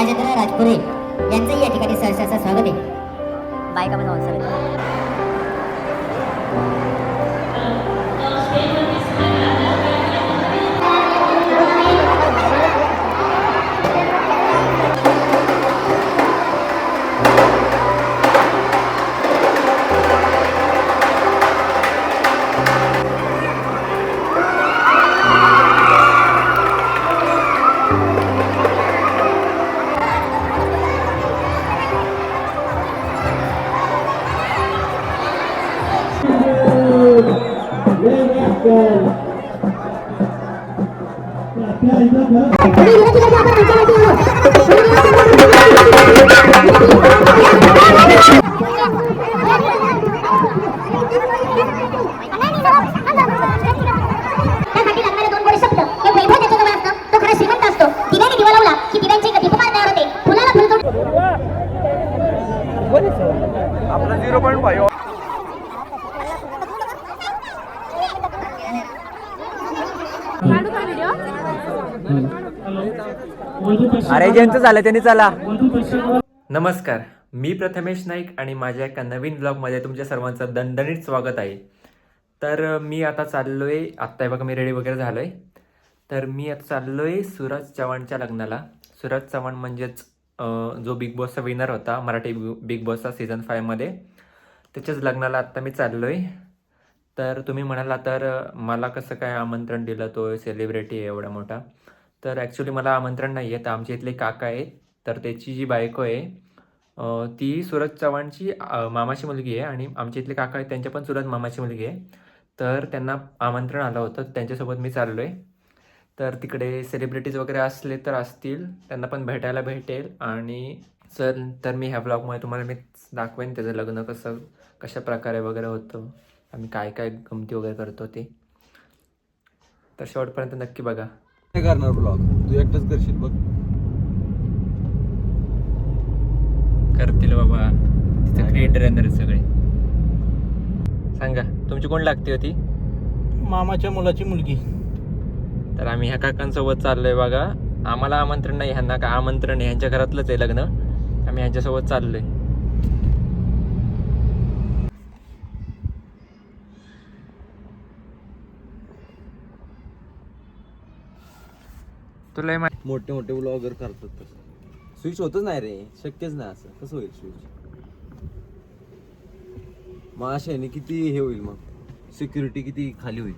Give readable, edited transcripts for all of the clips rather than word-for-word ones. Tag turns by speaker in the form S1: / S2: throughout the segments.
S1: राजेंद्र राजपुरे यांचंही या ठिकाणी सहर्ष असं स्वागत आहे. बायका पण ऑन
S2: आपला 0.5
S3: अरे ज्यांचं झालं त्यांनी चला. नमस्कार, मी प्रथमेश नाईक आणि माझ्या एका नवीन ब्लॉगमध्ये तुमच्या सर्वांचं दणदणीत स्वागत आहे. तर मी आता चाललोय, आत्ता बघा मी रेडी वगैरे झालोय. तर मी आता चाललोय सूरज चव्हाणच्या लग्नाला. सूरज चव्हाण म्हणजेच जो बिग बॉसचा विनर होता मराठी बिग बॉसचा सीझन 5 मध्ये, त्याच्याच लग्नाला आत्ता मी चाललोय. तर तुम्ही म्हणाला तर मला कसं काय आमंत्रण दिलं, तो सेलिब्रिटी आहे एवढा मोठा. तर ॲक्च्युली मला आमंत्रण नाही आहे. तर आमच्या इथले काका आहे, तर त्याची जी बायको आहे ती सूरज चव्हाणची मामाची मुलगी आहे आणि आमच्या इथले काका आहेत त्यांच्या पण सूरज मामाची मुलगी आहे. तर त्यांना आमंत्रण आलं होतं, त्यांच्यासोबत मी चाललो आहे. तर तिकडे सेलिब्रिटीज वगैरे असले तर असतील, त्यांना पण भेटायला भेटेल. आणि तर मी ह्या ब्लॉगमध्ये तुम्हाला मी दाखवेन त्याचं लग्न कशा प्रकारे वगैरे होतं, आम्ही काय काय गमती वगैरे करतो ते. तर शेवटपर्यंत नक्की बघा.
S2: काय करणार ब्लॉग तू एकटाच करशील बघ.
S3: करतील बाबा, तिथे क्रिएटर येणार आहेत सगळे. सांगा तुमची कोण लागते होती?
S4: मामाच्या मुलाची मुलगी.
S3: तर आम्ही ह्या काकांसोबत चाललोय बघा. आम्हाला आमंत्रण नाही, ह्यांना का आमंत्रण आहे, ह्यांच्या घरातलंच आहे लग्न. आम्ही ह्यांच्यासोबत चाललोय. तुला
S2: मोठे मोठे ब्लॉगर करतात तसं. स्विच होतच नाही रे, शक्यच नाही. असं कसं होईल स्विच? मग अशाने किती हे होईल, मग सिक्युरिटी किती खाली होईल.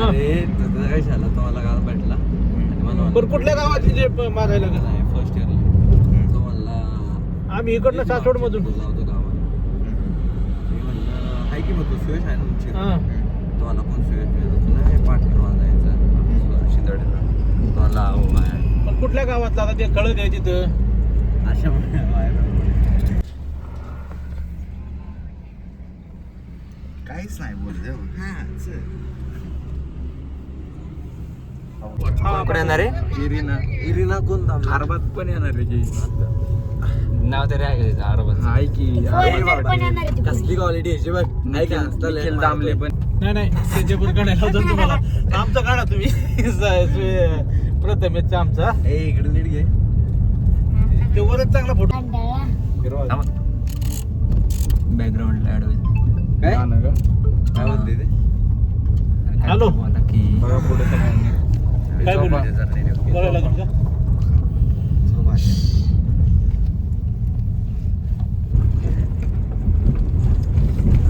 S2: अरे तुझा काय झाला, तो मला गावात भेटला आणि मला
S4: पण कुठल्या गावात जे मागायला गेला?
S2: नाही फर्स्ट इयरला. तो म्हणला
S4: आम्ही इकडनं सासवड मधून
S2: लावतो गावात. मी म्हणलं हाय की मग तू सुयश आहे ना तुमची? तो मला कोण सुयश मिळत नाही, पार्टनर माझा यायचा शिंदडेला. तो मला हो आहे.
S4: पण कुठल्या गावातला आता ते कळत आहे तिथं.
S2: अशा
S5: काहीच नाही बोलले.
S3: कोण येणार आहे?
S2: इरिना कोण थांबला?
S3: अरबात पण येणार आहे. नाव तरी आहे का त्याचं? अरबात
S2: हाय की कसली क्वालिटी याची बघ. हाय का
S3: निखिल दामले पण.
S4: नाही त्याच्या पण काढायला होतं तुम्हाला. आमचा काढा तुम्ही. प्रथमेशचा आमचा.
S2: ए इकडे नीट घे.
S4: ते वरच चांगला फोटो.
S3: बॅकग्राऊंडला ऍड होईल.
S2: काय काय बोलते ते?
S4: हॅलो.
S3: की
S4: काय बोलू? करायला लागेल का?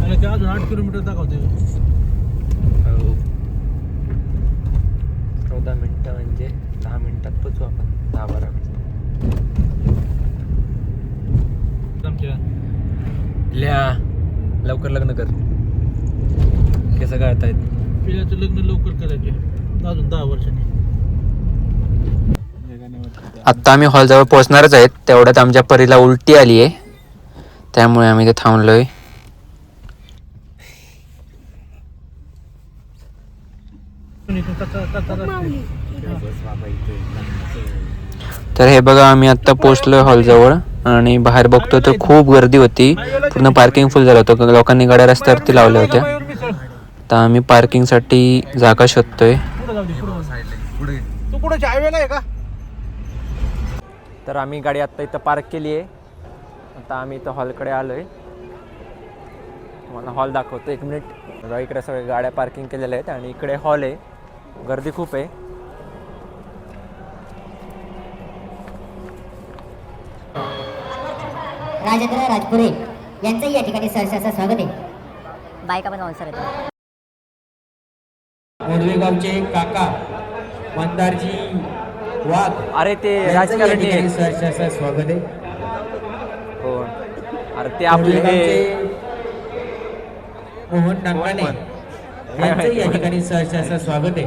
S4: आणि ते अजून 8 किलोमीटर दाखवते.
S3: 14 मिनिटं म्हणजे 10 मिनिटात पोचू आपण. 10-12 मिनिटं.
S4: आमच्या
S3: लिहा लवकर लग्न कर. कसं कळतायत?
S4: पिल्याचं लग्न लवकर करायचे अजून 10 वर्षांनी.
S3: आत्ता आम्ही हॉलजवळ पोहोचणारच आहेत. तेवढ्यात आमच्या परीला उलटी आली आहे, त्यामुळे आम्ही इथे थांबलोय. तर हे बघा आम्ही आत्ता पोहोचलोय हॉलजवळ आणि बाहेर बघतो तर खूप गर्दी होती. पूर्ण पार्किंग फुल झालं होतं. लोकांनी गाड्या रस्त्यावरती लावल्या होत्या. तर आम्ही पार्किंगसाठी जागा शोधतोय.
S4: तू कुठे हायवेला आहे का?
S3: तर आम्ही गाडी आत्ता इथं पार्क केली आहे. आता आम्ही इथं हॉलकडे आलो आहे. तुम्हाला हॉल दाखवतो 1 मिनिट. बघा इकडे सगळ्या गाड्या पार्किंग केलेल्या आहेत आणि इकडे हॉल आहे. गर्दी खूप आहे.
S1: राजेंद्र राजपुरे यांचंही या ठिकाणी सहर्ष स्वागत आहे. बायका पण ऑनसर आहेत.
S6: मोडवेगावचे काका मंदारजी वाघ
S3: अरे ते
S6: यांचं
S3: राजकारणी
S6: या ठिकाणी
S3: आहेत.
S6: सहर्ष स्वागत आहे.
S3: हो अरे ते आपले हे
S6: मोडवेगावचे मोहन डांगाणे यांचं या ठिकाणी सहर्ष स्वागत आहे.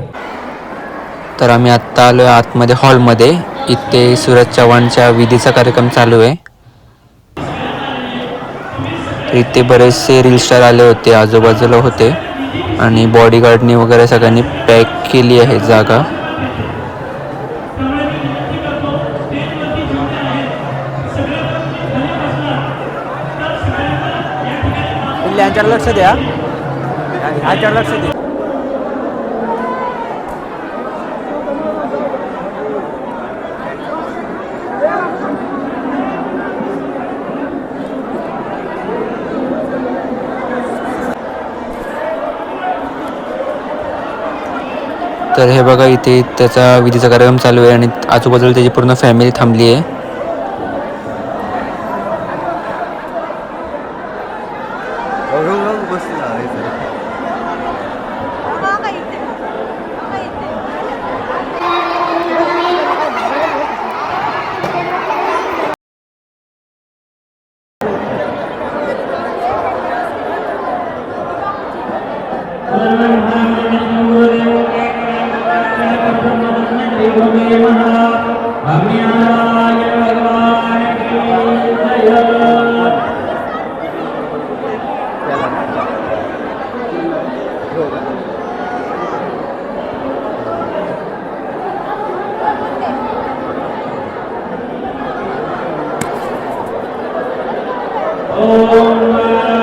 S3: तर आम्ही आत्ता आलो आहे आतमध्ये हॉलमध्ये. इथे सूरज चव्हाणच्या विधीचा कार्यक्रम चालू आहे. तर इथे बरेचसे रील स्टार आले होते, आजूबाजूला होते आणि बॉडीगार्डनी वगैरे सगळ्यांनी पॅक केली आहे जागा. ह्याच्यावर लक्ष द्या, ह्याच्यावर लक्ष द्या. तर हे बघा इथे त्याचा विधीचा कार्यक्रम चालू आहे आणि आजूबाजूला त्याची पूर्ण फॅमिली थांबली आहे.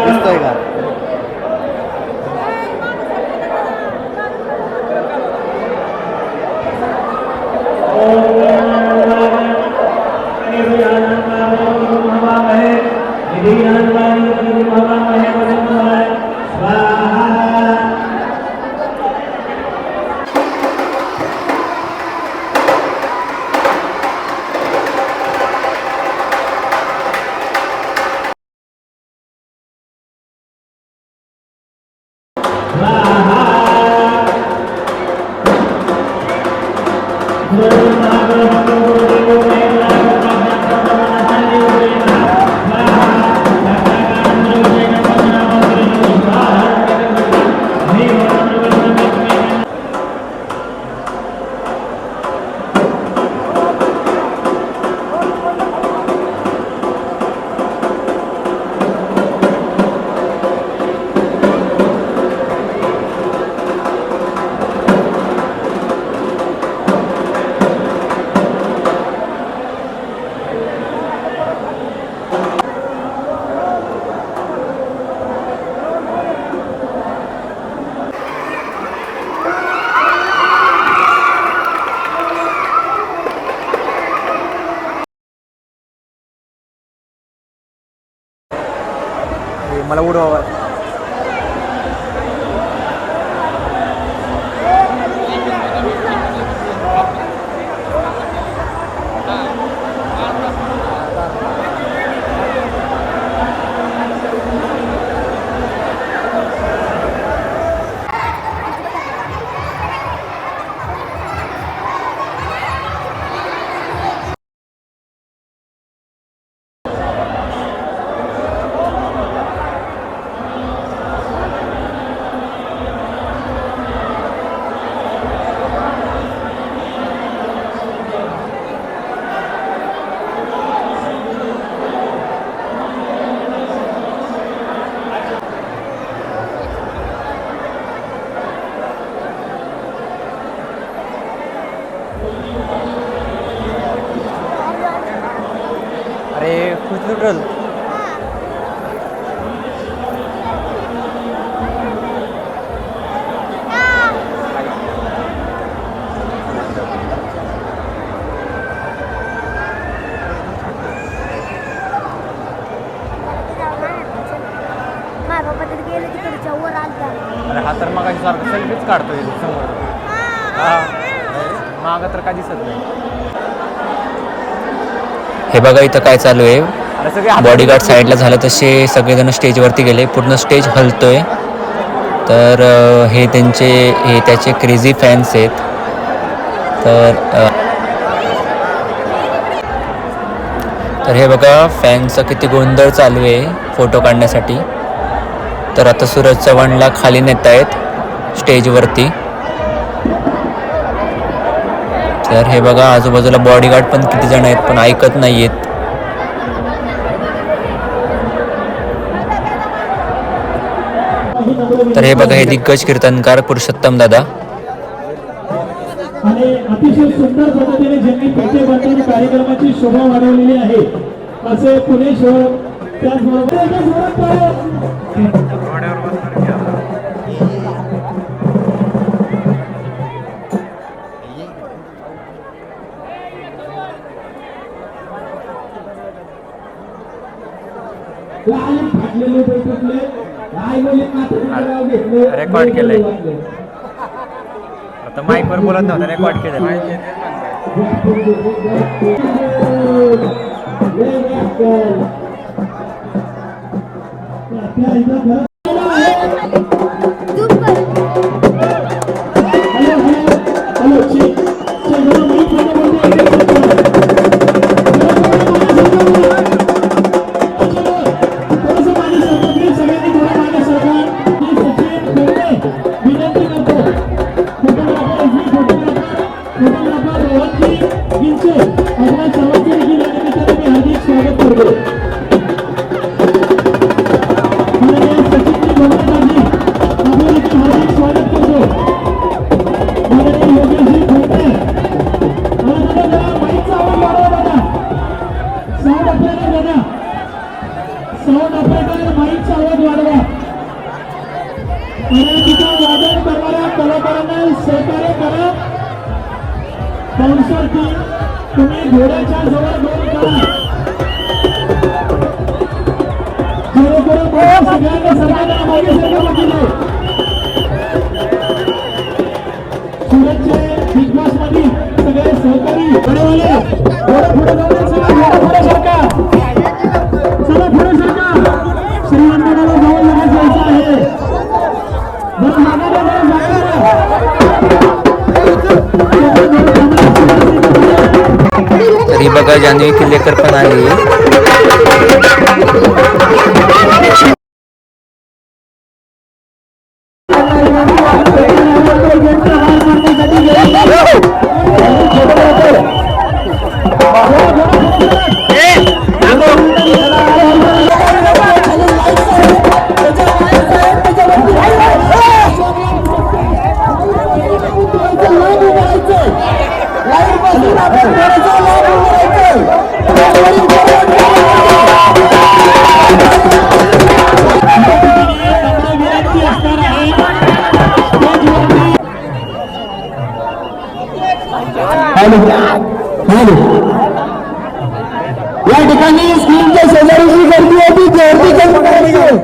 S2: दिसतोय का?
S3: मला उडवा. अरे खुश न्यूट्रल. अरे हा तर मग सारखं सेल्फीच काढतोय समोर. हा मागं तर काय दिसत नाही.
S7: हे बघा इथं काय चालू आहे.
S3: अरे सगळे
S7: बॉडीगार्ड साईडला झालं तसे सगळेजण स्टेजवरती गेले. पूर्ण स्टेज हलतोय. तर हे त्याचे क्रेझी फॅन्स आहेत. तर हे बघा फॅन्सचा किती गोंधळ चालू आहे फोटो काढण्यासाठी. तर आता सूरज चव्हाणला खाली नेत आहेत स्टेजवरती. तर हे बघा आजूबाजूला बॉडीगार्ड पण किती जण आहेत पण ऐकत नाही आहेत. तर हे बघा हे दिग्गज कीर्तनकार पुरुषोत्तम दादा.
S8: आणि अतिशय सुंदर पद्धतीने ज्यांनी पेटे बंधन कार्यक्रमाची शोभा वाढवलेली आहे असे पुणे शहर त्याचबरोबर
S3: रेकॉर्ड केलंय. आता माईकवर बोलत नव्हतं, रेकॉर्ड केलं. तुम्ही घोड्याच्या जवळ दोन करा सगळ्यांना सरकारला मागे सगळं बघितलं. सुरतचे बिग बॉस मध्ये सगळे सहकारी घोडेवाले घोडे पुढे जाऊन सगळं घोडे पुढे सरका चला पुढे सरका. श्रीमंताला जवळ लगेच जायचं आहे. बरं
S7: तरी बघा जान्हवी किल्लेकर पण आली.
S8: या ठिकाणी स्क्रीनच्या शेजारीची गर्दी होती गर्दी करून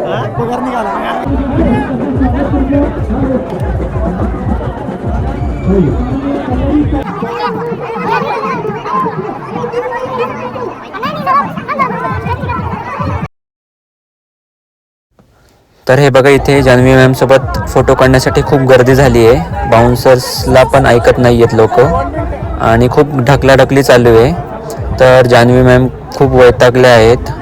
S7: तर हे बघा इथे जान्हवी मॅम सोबत फोटो काढण्यासाठी खूप गर्दी झाली आहे. बाउन्सर्सला पण ऐकत नाही आहेत लोक आणि खूप ढकलाढकली चालू आहे. तर जान्हवी मॅम खूप वैतागल्या आहेत.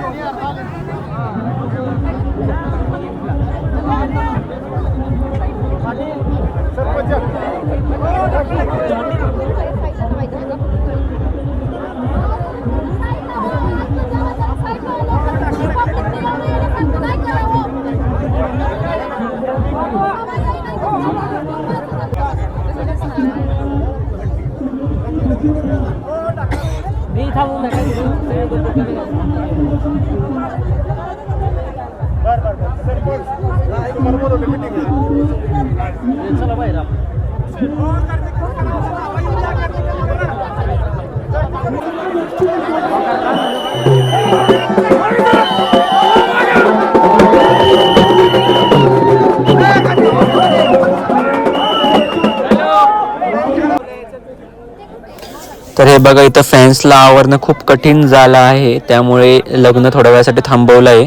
S7: तर हे बघा इथं फॅन्सला आवरणं खूप कठीण झालं आहे, त्यामुळे लग्न थोड्या वेळासाठी थांबवलं आहे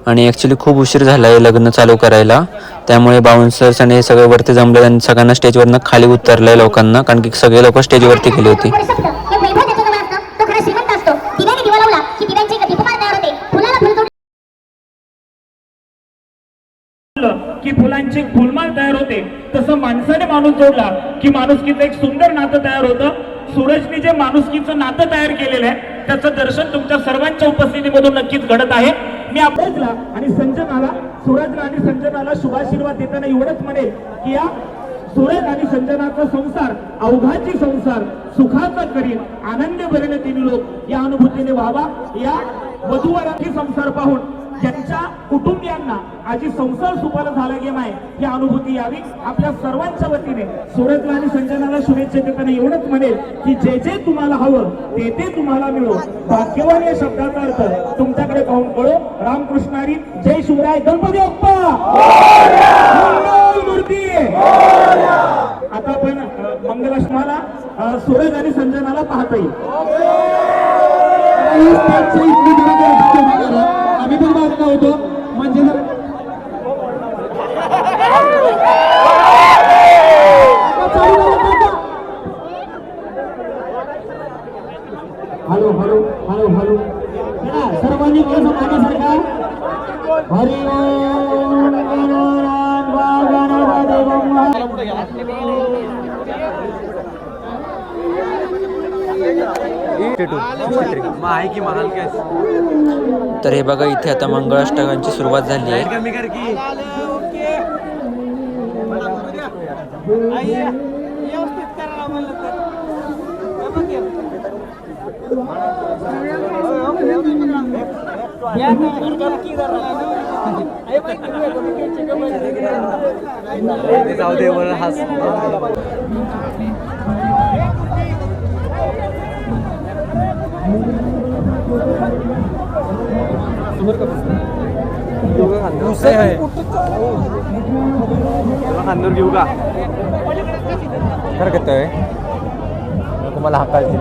S7: आणि ॲक्च्युली खूप उशीर झाला आहे लग्न चालू करायला. त्यामुळे बाउन्सर्स आणि हे सगळे वरती जमले आणि सगळ्यांना स्टेजवरनं खाली उतरलं आहे लोकांना, कारण की सगळे लोक स्टेजवरती गेली होती.
S8: की फुलांची फुलमाळ तयार होते, तसं माणसाने माणूस जोडला की माणुसकीचं एक सुंदर नातं तयार होतं. सूरजने जे माणुसकीचं नातं तयार केलेलं आहे त्याचं दर्शन तुमच्या सर्वांच्या उपस्थितीमधून नक्कीच घडत आहे. मी आपल्याला आणि संजनाला, सूरजला आणि संजनाला शुभाशीर्वाद देताना एवढंच म्हणेल की या सूरज आणि संजनाचा संसार अवघाची संसार सुखाचा करील, आनंद भरेल तिन्ही लोक या अनुभूतीने व्हावा. या वधूवरांची संसार पाहून ज्यांच्या कुटुंबियांना आजी संसार सुपाला झाला गेला आहे ही अनुभूती यावी. आपल्या सर्वांच्या वतीने सूरजला आणि संजनाला शुभेच्छा देताना एवढंच म्हणेल की जे जे तुम्हाला हवं ते ते तुम्हाला मिळो. भाग्यवान या शब्दाचा अर्थ तुमच्याकडे पाहून कळो. रामकृष्ण हरी, जय शिवराय, गणपती बाप्पा मूर्ती. आता आपण मंगलाष्टमाला सूरज आणि संजनाला पाहता येईल. आम्ही पण बाजूला होतो म्हणजे हॅलो हॅलो हॅलो हॅलो सर्वांनी कसं मागण्यासारखा हरी
S7: तर हे बघा इथे आता मंगळाष्टकांची सुरुवात झाली आहे.
S2: जाऊ दे वर हास. खांदूर घेऊ का खरं घेतोय तुम्हाला हाकायचे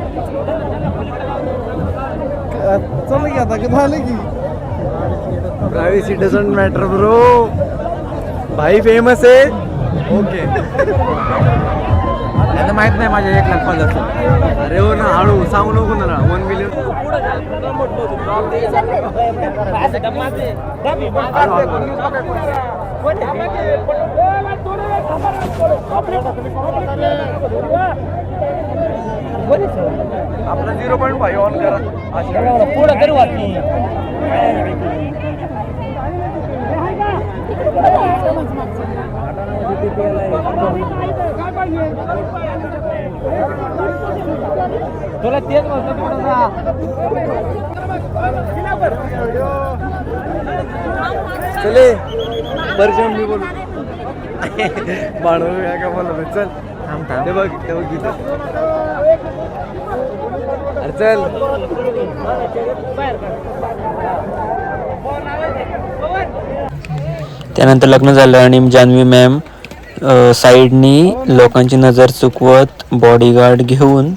S2: चल की आता झालं की प्रायव्हसी डझंट मॅटर ब्रो. भाई फेमस आहे. ओके त्यांना माहित नाही माझ्या 1 लाख फॉलोअर्स. अरे हो ना, हळू सांगू नको ना. 1 मिलियन आपला 0.5 ऑन करा पुढं तरी वाटली. तुला तेच म्हणतो चले परजन मी बोलू मानव का बोलतो. चल ते बघ ते बघ गीत. अरे चल
S7: त्यानंतर लग्न झालं आणि जान्हवी मॅम साईडनी लोकांची नजर चुकवत बॉडीगार्ड घेऊन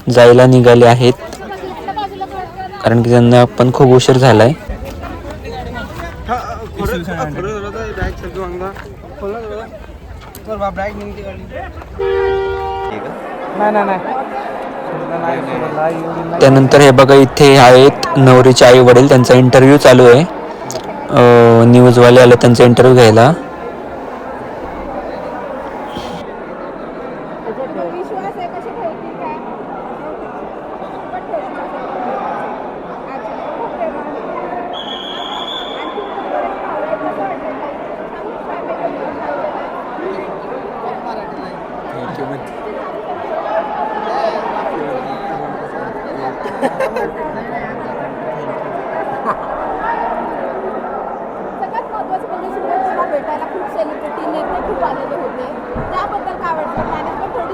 S7: जायला निघाले आहेत, कारण की त्यांना पण खूप उशीर झाला आहे. त्यानंतर हे बघा इथे आहेत नवरीचे आई वडील, त्यांचा इंटरव्ह्यू चालू आहे. न्यूजवाले आले त्यांचा इंटरव्ह्यू घ्यायला.
S9: सगळ्यात महत्त्वाचं म्हणजे सूरजला भेटायला खूप सेलिब्रिटी नेते खूप आलेले होते. त्याबद्दल काय वाटतं? मॅनेजमेंट थोडी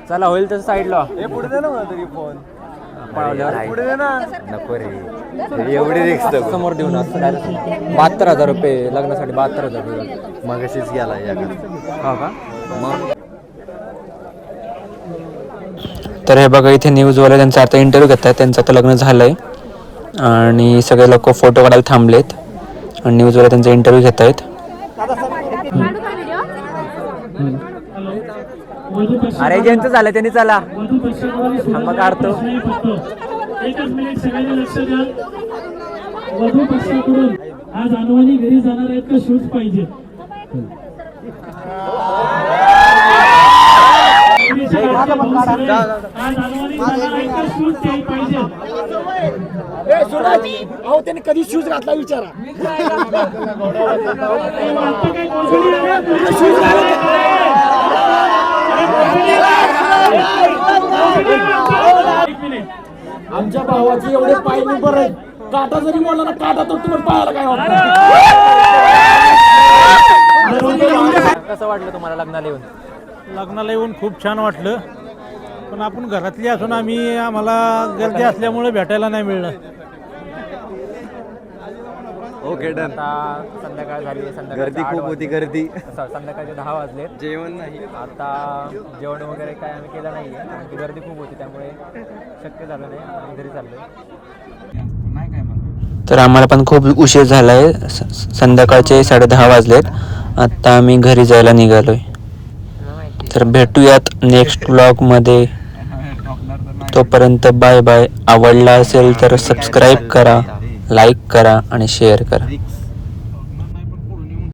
S3: चला होईल तसं साईडला
S2: पुढे दे ना मला तरी फोन
S3: पळवल्यावर
S2: पुढे दे ना
S3: नको रे एवढी रिक्स समोर देऊन 72,000 रुपये लग्नासाठी 72,000 रुपये
S2: मग अशीच गेला या
S3: हो का
S2: मग
S7: तर हे बघा इथे न्यूजवाले त्यांचा आता इंटरव्ह्यू घेत आहेत. त्यांचं आता लग्न झालं आहे आणि सगळे लोक फोटो काढायला थांबलेत आणि न्यूजवाले त्यांचा इंटरव्ह्यू घेत आहेत.
S3: अरे ज्यांचं झालं त्यांनी चला थांबा काढतो.
S8: एकच मिनिट सगळ्यांनी लक्ष द्या. वधू पक्षाकडून आज अनवाणी घरी जाणार आहेत का शूज पाहिजे? आज अनवाणी जाणार आहेत का शूज पाहिजे?
S6: अहो त्याने कधी शूज घातला विचारा. आमच्या भावाचे एवढे पाय नंबर आहेत. काटा जरी बोलला ना काटा तर तुम्हाला पायाला काय वाटतं?
S3: कसं वाटलं तुम्हाला लग्नाला येऊन?
S4: लग्नाला येऊन खूप छान वाटलं, पण आपण घरातली असून आम्हाला गर्दी असल्यामुळे भेटायला नाही मिळलं.
S2: Okay done.
S3: आता संध्याकाळ झाली,
S2: गर्दी खूप होती गर्दी.
S3: संध्याकाळचे 10 वाजले.
S2: जेवण नाही
S3: आता जेवण वगैरे काय आम्ही केलं नाही आहे कारण की गर्दी खूप होती त्यामुळे शक्य झालं नाही. आम्ही घरी चाललोय.
S2: नाही काय मला
S7: तर आम्हाला पण खूप उशीर झाला आहे. संध्याकाळचे 10:30 वाजलेत. आत्ता आम्ही घरी जायला निघालोय. तर भेटूयात नेक्स्ट व्लॉगमध्ये. तोपर्यंत बाय बाय. आवडला असेल तर सबस्क्राईब करा, लाईक करा आणि शेअर करा.